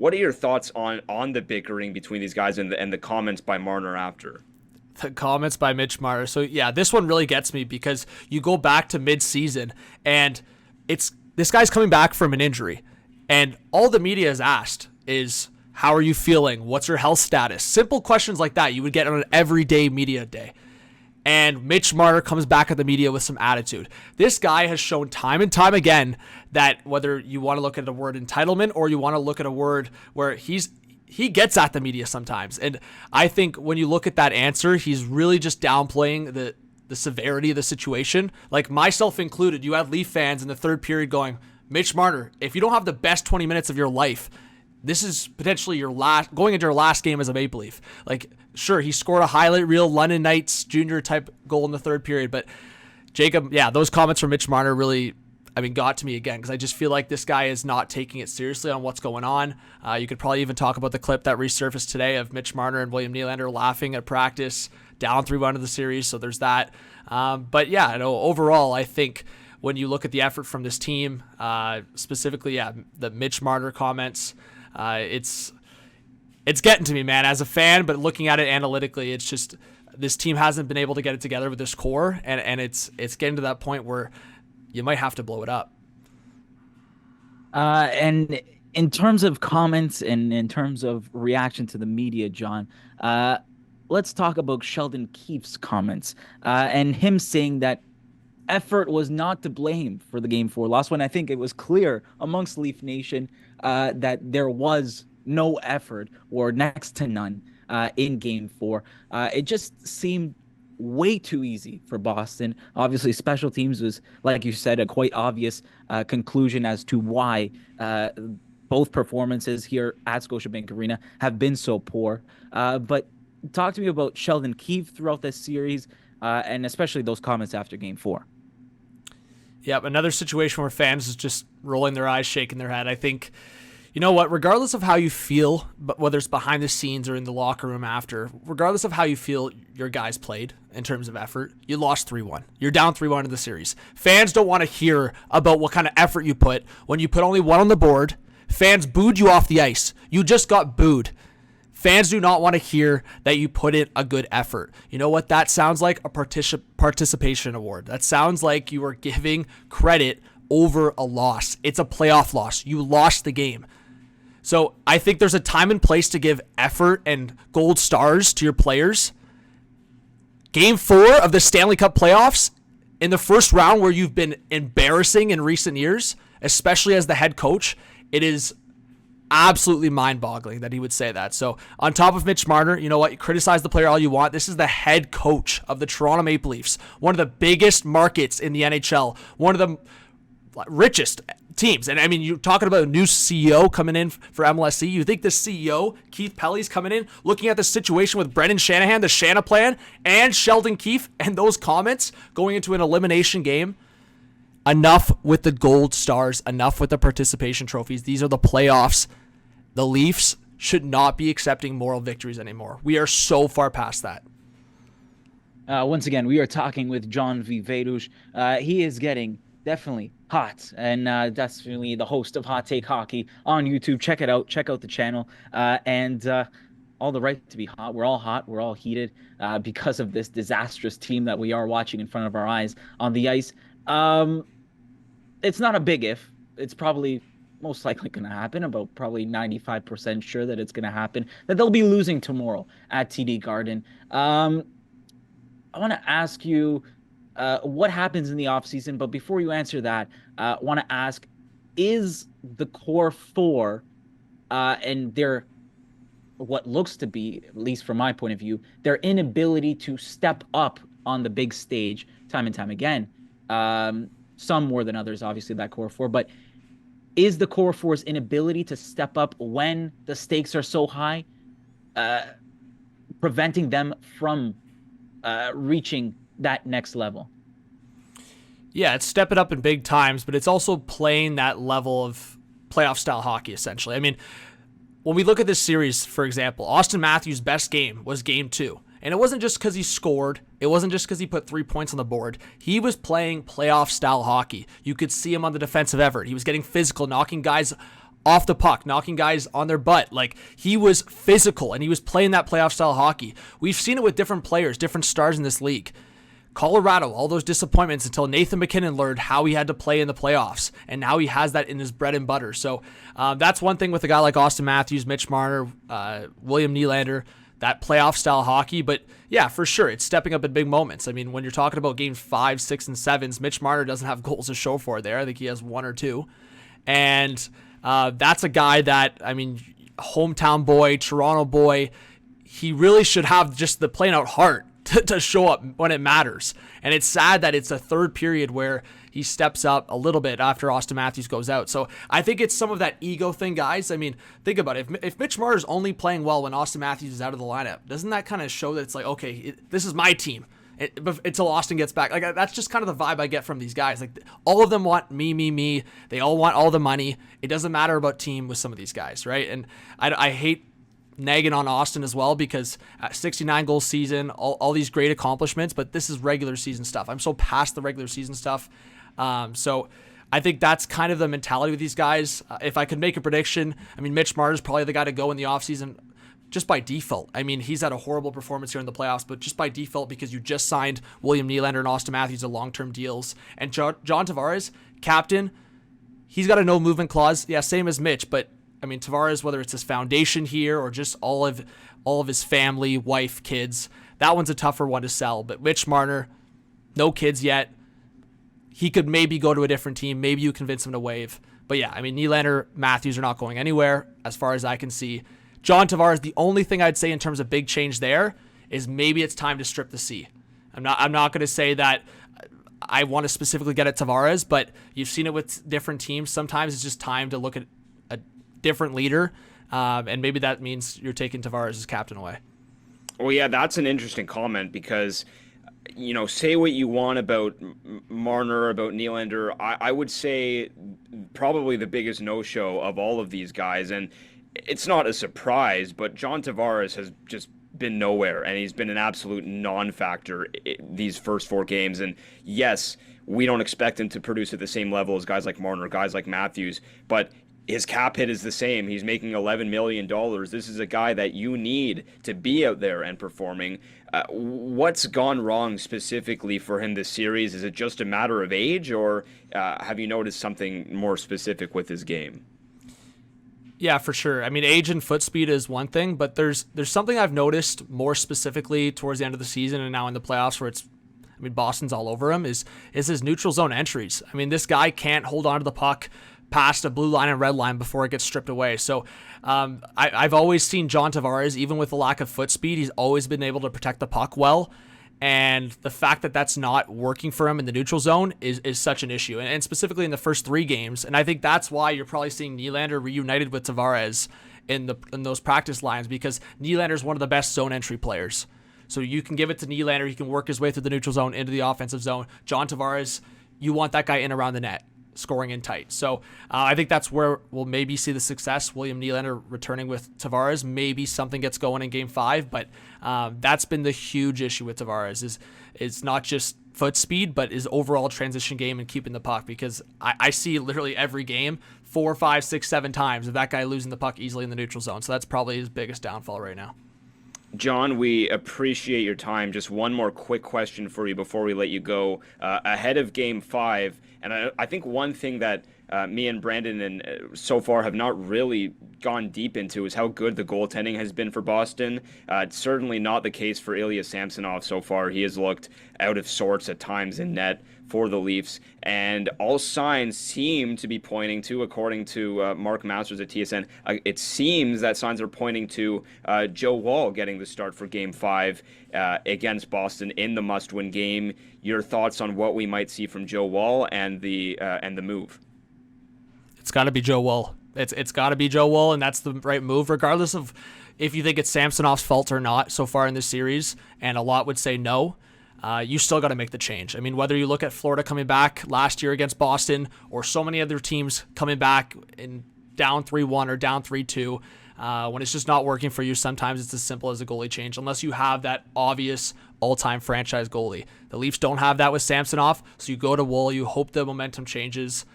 What are your thoughts on the bickering between these guys and the comments by Marner after? The comments by Mitch Marner. So yeah, this one really gets me because you go back to mid-season and this guy's coming back from an injury, and all the media is asked is, how are you feeling? What's your health status? Simple questions like that you would get on an everyday media day. And Mitch Marner comes back at the media with some attitude. This guy has shown time and time again that whether you want to look at the word entitlement or you want to look at a word where he gets at the media sometimes. And I think when you look at that answer, he's really just downplaying the severity of the situation. Like myself included, you had Leaf fans in the third period going, Mitch Marner, if you don't have the best 20 minutes of your life, this is potentially going into your last game as a Maple Leaf. Like, sure, he scored a highlight reel London Knights junior type goal in the third period, but Jacob, yeah, those comments from Mitch Marner really, got to me again, because I just feel like this guy is not taking it seriously on what's going on. You could probably even talk about the clip that resurfaced today of Mitch Marner and William Nylander laughing at practice, down 3-1 of the series, so there's that. But yeah, overall, I think when you look at the effort from this team, specifically, the Mitch Marner comments, it's getting to me, man, as a fan, but looking at it analytically, it's just this team hasn't been able to get it together with this core, and it's getting to that point where you might have to blow it up. And in terms of comments and in terms of reaction to the media, John, let's talk about Sheldon Keefe's comments and him saying that effort was not to blame for the Game 4 loss, when I think it was clear amongst Leaf Nation that there was no effort or next to none in Game 4. It just seemed way too easy for Boston. Obviously, special teams was, like you said, a quite obvious conclusion as to why both performances here at Scotiabank Arena have been so poor. But talk to me about Sheldon Keefe throughout this series, and especially those comments after Game 4. Yep, another situation where fans is just rolling their eyes, shaking their head. I think, you know what, regardless of how you feel, but whether it's behind the scenes or in the locker room after, regardless of how you feel your guys played in terms of effort, you lost 3-1. You're down 3-1 in the series. Fans don't want to hear about what kind of effort you put when you put only one on the board. Fans booed you off the ice. You just got booed. Fans do not want to hear that you put in a good effort. You know what? That sounds like a participation award. That sounds like you are giving credit over a loss. It's a playoff loss. You lost the game. So I think there's a time and place to give effort and gold stars to your players. Game 4 of the Stanley Cup playoffs, in the first round where you've been embarrassing in recent years, especially as the head coach, it is absolutely mind-boggling that he would say that. So on top of Mitch Marner, you know what? You criticize the player all you want. This is the head coach of the Toronto Maple Leafs, one of the biggest markets in the NHL, one of the richest teams. And I mean, you're talking about a new CEO coming in for MLSE. You think the CEO, Keith Pelly's coming in, looking at the situation with Brendan Shanahan, the Shana plan, and Sheldon Keefe, and those comments going into an elimination game. Enough with the gold stars, enough with the participation trophies. These are the playoffs. The Leafs should not be accepting moral victories anymore. We are so far past that. Once again, we are talking with John Viveiros. He is getting definitely hot, and definitely the host of Hot Take Hockey on YouTube. Check it out. Check out the channel. And all the right to be hot. We're all hot. We're all heated because of this disastrous team that we are watching in front of our eyes on the ice. It's not a big if. It's probably most likely going to happen. About probably 95% sure that it's going to happen. That they'll be losing tomorrow at TD Garden. I want to ask you what happens in the offseason. But before you answer that, I want to ask, is the core four and their, what looks to be, at least from my point of view, their inability to step up on the big stage time and time again, some more than others, obviously, that core four, but is the core four's inability to step up when the stakes are so high, preventing them from reaching that next level? Yeah, it's stepping up in big times, but it's also playing that level of playoff style hockey, essentially. I mean, when we look at this series, for example, Austin Matthews' best game was game 2. And it wasn't just because he scored. It wasn't just because he put 3 points on the board. He was playing playoff style hockey. You could see him on the defensive effort. He was getting physical, knocking guys off the puck, knocking guys on their butt. Like, he was physical, and he was playing that playoff style hockey. We've seen it with different players, different stars in this league. Colorado, all those disappointments until Nathan MacKinnon learned how he had to play in the playoffs, and now he has that in his bread and butter. So that's one thing with a guy like Austin Matthews, Mitch Marner, William Nylander, that playoff style hockey. But yeah, for sure, it's stepping up in big moments. I mean, when you're talking about games 5, 6, and 7s, Mitch Marner doesn't have goals to show for there. I think he has 1 or 2. And that's a guy that, I mean, hometown boy, Toronto boy, he really should have just the plain out heart to show up when it matters. And it's sad that it's a third period where he steps up a little bit after Austin Matthews goes out. So I think it's some of that ego thing, guys. I mean, think about it. If Mitch Marner's only playing well when Austin Matthews is out of the lineup, doesn't that kind of show that it's like, okay, this is my team until Austin gets back? Like, that's just kind of the vibe I get from these guys. Like, all of them want me. They all want all the money. It doesn't matter about team with some of these guys, right? And I hate nagging on Austin as well, because 69 goal season, all these great accomplishments, but this is regular season stuff. I'm so past the regular season stuff. So I think that's kind of the mentality with these guys. If I could make a prediction, I mean, Mitch Marner is probably the guy to go in the offseason just by default. I mean, he's had a horrible performance here in the playoffs, but just by default, because you just signed William Nylander and Austin Matthews to long-term deals. And John Tavares, captain, he's got a no movement clause. Yeah, same as Mitch, but I mean, Tavares, whether it's his foundation here or just all of his family, wife, kids, that one's a tougher one to sell. But Mitch Marner, no kids yet. He could maybe go to a different team. Maybe you convince him to waive. But yeah, I mean, Nylander, Matthews are not going anywhere as far as I can see. John Tavares, the only thing I'd say in terms of big change there is maybe it's time to strip the C. I'm not going to say that I want to specifically get at Tavares, but you've seen it with different teams. Sometimes it's just time to look at a different leader, and maybe that means you're taking Tavares as captain away. Well, yeah, that's an interesting comment because, you know, say what you want about Marner, about Nylander. I would say probably the biggest no-show of all of these guys, and it's not a surprise, but John Tavares has just been nowhere, and he's been an absolute non-factor these first 4 games. And yes, we don't expect him to produce at the same level as guys like Marner, guys like Matthews, but his cap hit is the same. He's making $11 million. This is a guy that you need to be out there and performing. What's gone wrong specifically for him this series? Is it just a matter of age, or have you noticed something more specific with his game? Yeah, for sure. I mean, age and foot speed is one thing, but there's something I've noticed more specifically towards the end of the season and now in the playoffs where Boston's all over him, is his neutral zone entries. I mean, this guy can't hold on to the puck past a blue line and red line before it gets stripped away. So I've always seen John Tavares, even with the lack of foot speed, he's always been able to protect the puck well. And the fact that that's not working for him in the neutral zone is such an issue. And specifically in the first 3 games. And I think that's why you're probably seeing Nylander reunited with Tavares in those practice lines, because Nylander is one of the best zone entry players. So you can give it to Nylander. He can work his way through the neutral zone into the offensive zone. John Tavares, you want that guy in around the net, scoring in tight. So I think that's where we'll maybe see the success. William Nylander returning with Tavares, maybe something gets going in game 5, but that's been the huge issue with Tavares is not just foot speed, but his overall transition game and keeping the puck, because I see literally every game 4, 5, 6, 7 times of that guy losing the puck easily in the neutral zone. So that's probably his biggest downfall right now. John, we appreciate your time. Just one more quick question for you before we let you go. Ahead of Game 5, and I think one thing that me and Brandon and so far have not really gone deep into is how good the goaltending has been for Boston. It's certainly not the case for Ilya Samsonov so far. He has looked out of sorts at times in net for the Leafs, and all signs seem to be pointing to, according to Mark Masters at TSN, it seems that signs are pointing to Joe Woll getting the start for Game 5 against Boston in the must-win game. Your thoughts on what we might see from Joe Woll and the move? It's got to be Joe Woll. It's got to be Joe Woll, and that's the right move, regardless of if you think it's Samsonov's fault or not so far in this series, and a lot would say no. You still got to make the change. I mean, whether you look at Florida coming back last year against Boston, or so many other teams coming back in down 3-1 or down 3-2, when it's just not working for you, sometimes it's as simple as a goalie change, unless you have that obvious all-time franchise goalie. The Leafs don't have that with Samsonov, so you go to Woll, you hope the momentum changes.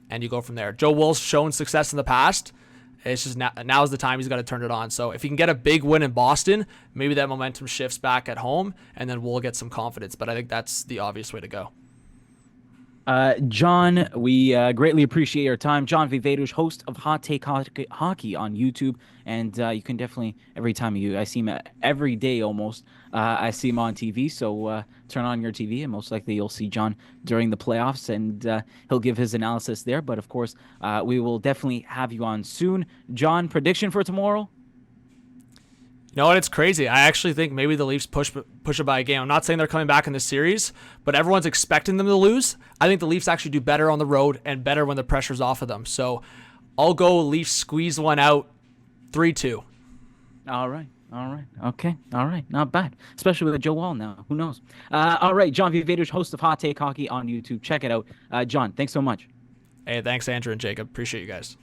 and you go from there. Joe Wool's shown success in the past. It's just now's the time he's got to turn it on. So if he can get a big win in Boston, maybe that momentum shifts back at home, and then we'll get some confidence. But I think that's the obvious way to go. John, we greatly appreciate your time. John Viveiros, host of Hot Take Hockey on YouTube, and you can definitely, every time I see him every day almost, I see him on TV, so turn on your TV, and most likely you'll see John during the playoffs, and he'll give his analysis there, but of course, we will definitely have you on soon. John, prediction for tomorrow? You know what? It's crazy. I actually think maybe the Leafs push it by a game. I'm not saying they're coming back in this series, but everyone's expecting them to lose. I think the Leafs actually do better on the road and better when the pressure's off of them. So I'll go Leafs squeeze one out 3-2. All right. Okay. All right. Not bad. Especially with Joe Wall now. Who knows? All right. John Viveiros, host of Hot Take Hockey on YouTube. Check it out. John, thanks so much. Hey, thanks, Andrew and Jacob. Appreciate you guys.